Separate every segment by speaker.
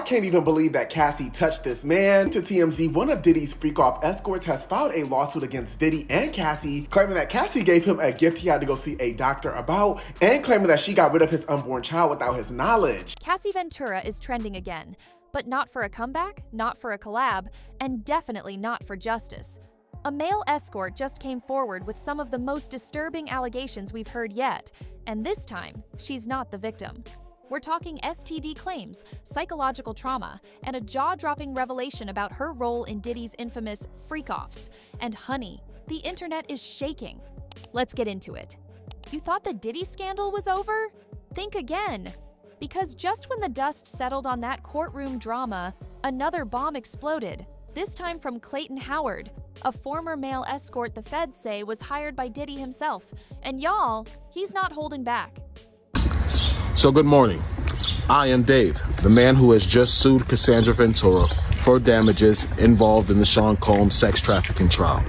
Speaker 1: can't even believe that Cassie touched this man. To TMZ, one of Diddy's freak-off escorts has filed a lawsuit against Diddy and Cassie, claiming that Cassie gave him a gift he had to go see a doctor about, and claiming that she got rid of his unborn child without his knowledge.
Speaker 2: Cassie Ventura is trending again, but not for a comeback, not for a collab, and definitely not for justice. A male escort just came forward with some of the most disturbing allegations we've heard yet, and this time, she's not the victim. We're talking STD claims, psychological trauma, and a jaw-dropping revelation about her role in Diddy's infamous freak-offs. And honey, the internet is shaking. Let's get into it. You thought the Diddy scandal was over? Think again. Because just when the dust settled on that courtroom drama, another bomb exploded, this time from Clayton Howard, a former male escort the feds say was hired by Diddy himself. And y'all, he's not holding back.
Speaker 3: So good morning. I am Dave, the man who has just sued Cassandra Ventura for damages involved in the Sean Combs sex trafficking trial.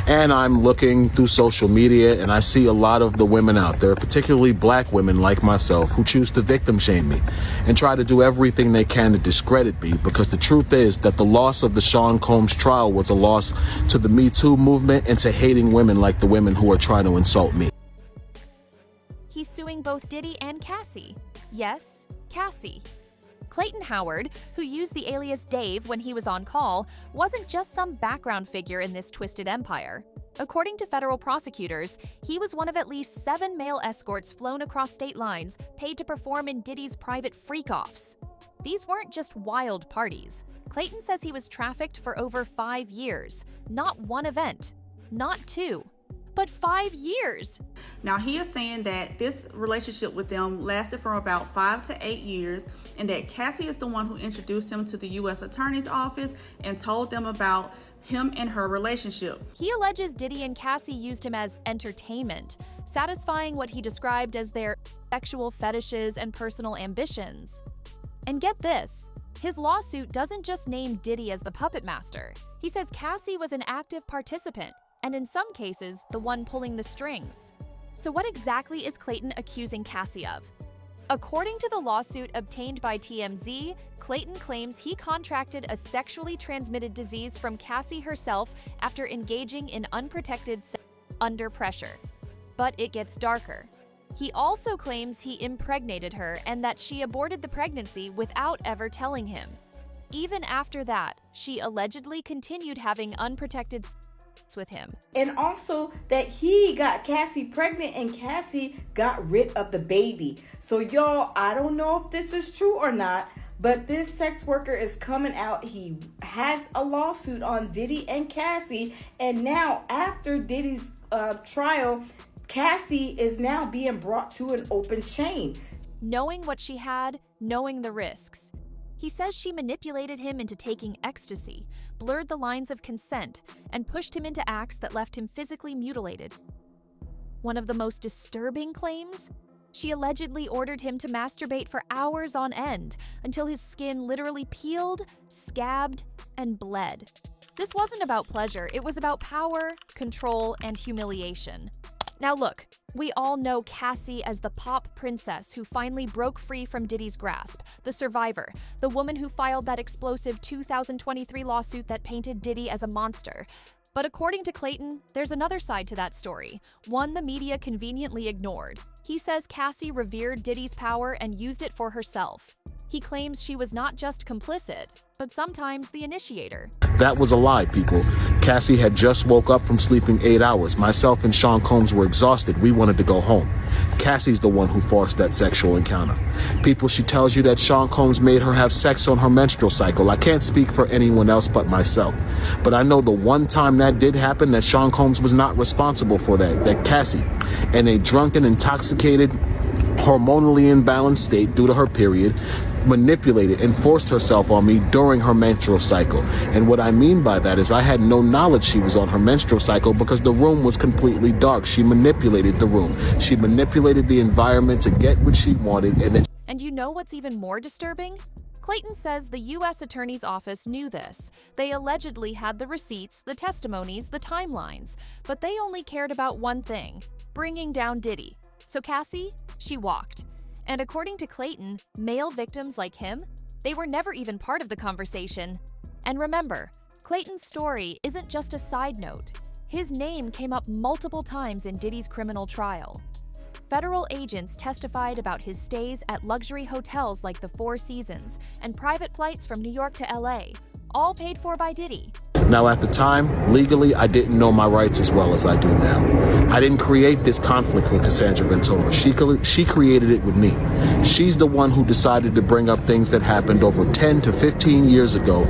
Speaker 3: And I'm looking through social media and I see a lot of the women out there, particularly black women like myself, who choose to victim shame me and try to do everything they can to discredit me, because the truth is that the loss of the Sean Combs trial was a loss to the Me Too movement and to hating women like the women who are trying to insult me.
Speaker 2: He's suing both Diddy and Cassie. Yes, Cassie. Clayton Howard, who used the alias Dave when he was on call, wasn't just some background figure in this twisted empire. According to federal prosecutors, he was one of at least 7 male escorts flown across state lines, paid to perform in Diddy's private freak-offs. These weren't just wild parties. Clayton says he was trafficked for over 5 years. Not one event, not 2, but 5 years.
Speaker 4: Now, he is saying that this relationship with them lasted for about 5 to 8 years, and that Cassie is the one who introduced him to the U.S. Attorney's Office and told them about him and her relationship.
Speaker 2: He alleges Diddy and Cassie used him as entertainment, satisfying what he described as their sexual fetishes and personal ambitions. And get this, his lawsuit doesn't just name Diddy as the puppet master. He says Cassie was an active participant, and in some cases, the one pulling the strings. So what exactly is Clayton accusing Cassie of? According to the lawsuit obtained by TMZ, Clayton claims he contracted a sexually transmitted disease from Cassie herself after engaging in unprotected sex under pressure. But it gets darker. He also claims he impregnated her and that she aborted the pregnancy without ever telling him. Even after that, she allegedly continued having unprotected sex with him.
Speaker 5: And also that he got Cassie pregnant and Cassie got rid of the baby. So y'all, I don't know if this is true or not, but this sex worker is coming out. He has a lawsuit on Diddy and Cassie, and now after Diddy's trial, Cassie is now being brought to an open shame.
Speaker 2: Knowing what she had, knowing the risks. He says she manipulated him into taking ecstasy, blurred the lines of consent, and pushed him into acts that left him physically mutilated. One of the most disturbing claims? She allegedly ordered him to masturbate for hours on end until his skin literally peeled, scabbed, and bled. This wasn't about pleasure, it was about power, control, and humiliation. Now look, we all know Cassie as the pop princess who finally broke free from Diddy's grasp, the survivor, the woman who filed that explosive 2023 lawsuit that painted Diddy as a monster. But according to Clayton, there's another side to that story, one the media conveniently ignored. He says Cassie revered Diddy's power and used it for herself. He claims she was not just complicit, but sometimes the initiator.
Speaker 3: That was a lie, people. Cassie had just woke up from sleeping 8 hours. Myself and Sean Combs were exhausted. We wanted to go home. Cassie's the one who forced that sexual encounter. People, she tells you that Sean Combs made her have sex on her menstrual cycle. I can't speak for anyone else but myself. But I know the one time that did happen, that Sean Combs was not responsible for that Cassie, in a drunken, intoxicated, hormonally imbalanced state due to her period, manipulated and forced herself on me during her menstrual cycle. And what I mean by that is I had no knowledge she was on her menstrual cycle because the room was completely dark. She manipulated the room. She manipulated the environment to get what she wanted.
Speaker 2: And you know what's even more disturbing? Clayton says the U.S. Attorney's Office knew this. They allegedly had the receipts, the testimonies, the timelines, but they only cared about one thing: bringing down Diddy. So Cassie, she walked. And according to Clayton, male victims like him, They were never even part of the conversation. And remember, Clayton's story isn't just a side note. His name came up multiple times in Diddy's criminal trial. Federal agents testified about his stays at luxury hotels like the Four Seasons and private flights from New York to LA, all paid for by Diddy.
Speaker 3: Now, at the time, legally, I didn't know my rights as well as I do now. I didn't create this conflict with Cassandra Ventura. She created it with me. She's the one who decided to bring up things that happened over 10 to 15 years ago.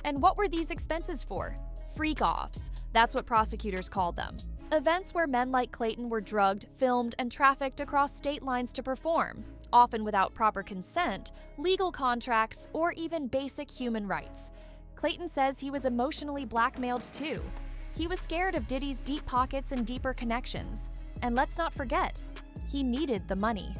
Speaker 2: And what were these expenses for? Freak-offs. That's what prosecutors called them. Events where men like Clayton were drugged, filmed, and trafficked across state lines to perform, often without proper consent, legal contracts, or even basic human rights. Clayton says he was emotionally blackmailed too. He was scared of Diddy's deep pockets and deeper connections. And let's not forget, he needed the money.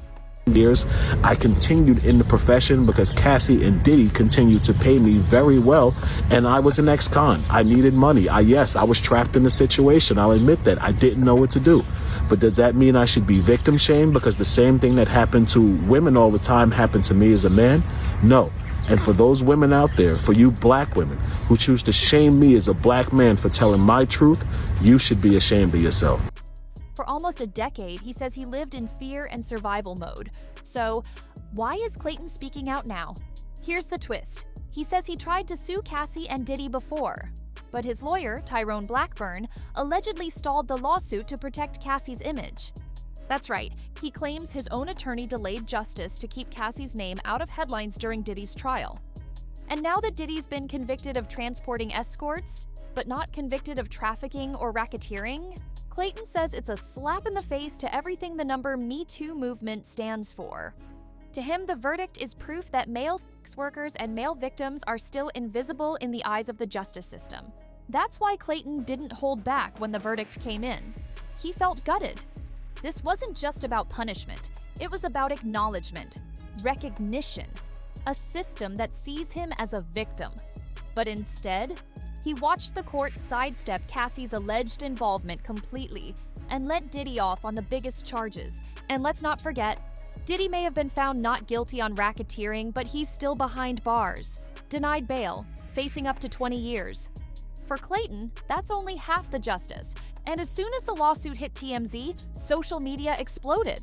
Speaker 3: Years, I continued in the profession because Cassie and Diddy continued to pay me very well, and I was an ex-con. I needed money. I was trapped in the situation. I'll admit that. I didn't know what to do. But does that mean I should be victim shamed because the same thing that happened to women all the time happened to me as a man? No. And for those women out there, for you black women who choose to shame me as a black man for telling my truth, you should be ashamed of yourself.
Speaker 2: For almost a decade, he says he lived in fear and survival mode. So, why is Clayton speaking out now? Here's the twist. He says he tried to sue Cassie and Diddy before, but his lawyer, Tyrone Blackburn, allegedly stalled the lawsuit to protect Cassie's image. That's right, he claims his own attorney delayed justice to keep Cassie's name out of headlines during Diddy's trial. And now that Diddy's been convicted of transporting escorts, but not convicted of trafficking or racketeering, Clayton says it's a slap in the face to everything the number Me Too movement stands for. To him, the verdict is proof that male sex workers and male victims are still invisible in the eyes of the justice system. That's why Clayton didn't hold back when the verdict came in. He felt gutted. This wasn't just about punishment. It was about acknowledgement, recognition, a system that sees him as a victim. But instead, he watched the court sidestep Cassie's alleged involvement completely and let Diddy off on the biggest charges. And let's not forget, Diddy may have been found not guilty on racketeering, but he's still behind bars, denied bail, facing up to 20 years. For Clayton, that's only half the justice. And as soon as the lawsuit hit TMZ, social media exploded.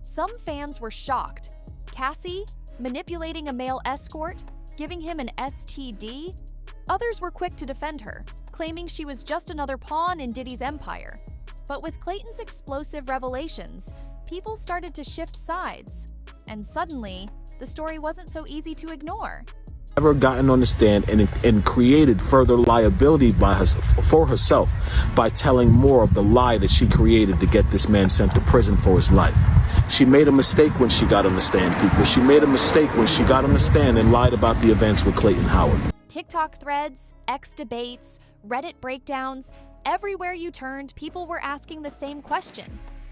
Speaker 2: Some fans were shocked. Cassie, manipulating a male escort, giving him an STD? Others were quick to defend her, claiming she was just another pawn in Diddy's empire. But with Clayton's explosive revelations, people started to shift sides. And suddenly, the story wasn't so easy to ignore.
Speaker 3: Ever gotten on the stand and created further liability for herself by telling more of the lie that she created to get this man sent to prison for his life. She made a mistake when she got on the stand, people. She made a mistake when she got on the stand and lied about the events with Clayton Howard.
Speaker 2: TikTok threads, X debates, Reddit breakdowns, everywhere you turned, people were asking the same question.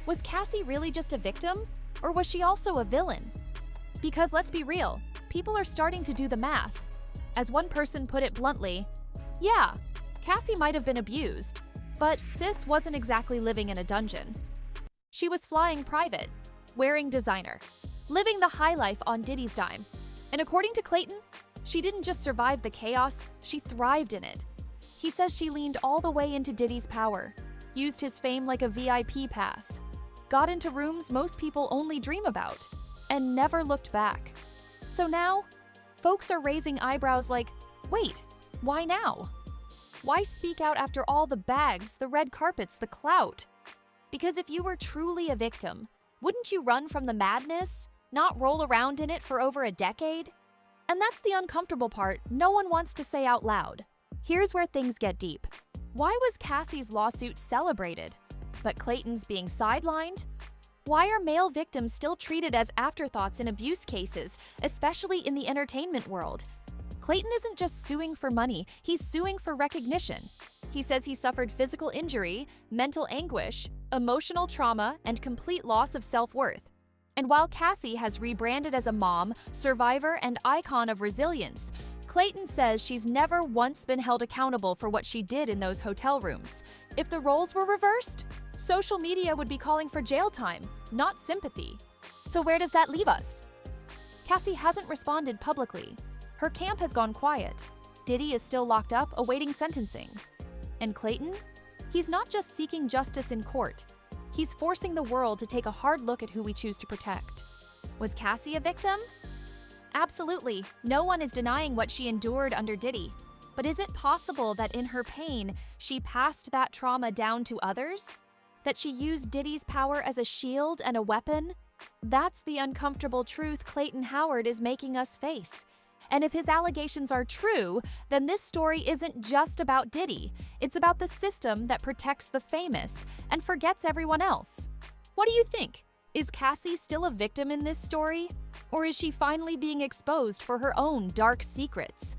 Speaker 2: Was Cassie really just a victim? Or was she also a villain? Because let's be real, people are starting to do the math. As one person put it bluntly, yeah, Cassie might have been abused, but sis wasn't exactly living in a dungeon. She was flying private, wearing designer, living the high life on Diddy's dime. And according to Clayton, she didn't just survive the chaos, she thrived in it. He says she leaned all the way into Diddy's power, used his fame like a VIP pass, got into rooms most people only dream about, and never looked back. So now, folks are raising eyebrows like, wait, why now? Why speak out after all the bags, the red carpets, the clout? Because if you were truly a victim, wouldn't you run from the madness, not roll around in it for over a decade? And that's the uncomfortable part no one wants to say out loud. Here's where things get deep. Why was Cassie's lawsuit celebrated, but Clayton's being sidelined? Why are male victims still treated as afterthoughts in abuse cases, especially in the entertainment world? Clayton isn't just suing for money, he's suing for recognition. He says he suffered physical injury, mental anguish, emotional trauma, and complete loss of self-worth. And while Cassie has rebranded as a mom, survivor, and icon of resilience, Clayton says she's never once been held accountable for what she did in those hotel rooms. If the roles were reversed, social media would be calling for jail time, not sympathy. So where does that leave us? Cassie hasn't responded publicly, Her camp has gone quiet. Diddy is still locked up, awaiting sentencing. And Clayton? He's not just seeking justice in court. He's forcing the world to take a hard look at who we choose to protect. Was Cassie a victim? Absolutely. No one is denying what she endured under Diddy. But is it possible that in her pain, she passed that trauma down to others? That she used Diddy's power as a shield and a weapon? That's the uncomfortable truth Clayton Howard is making us face. And if his allegations are true, then this story isn't just about Diddy. It's about the system that protects the famous and forgets everyone else. What do you think? Is Cassie still a victim in this story? Or is she finally being exposed for her own dark secrets?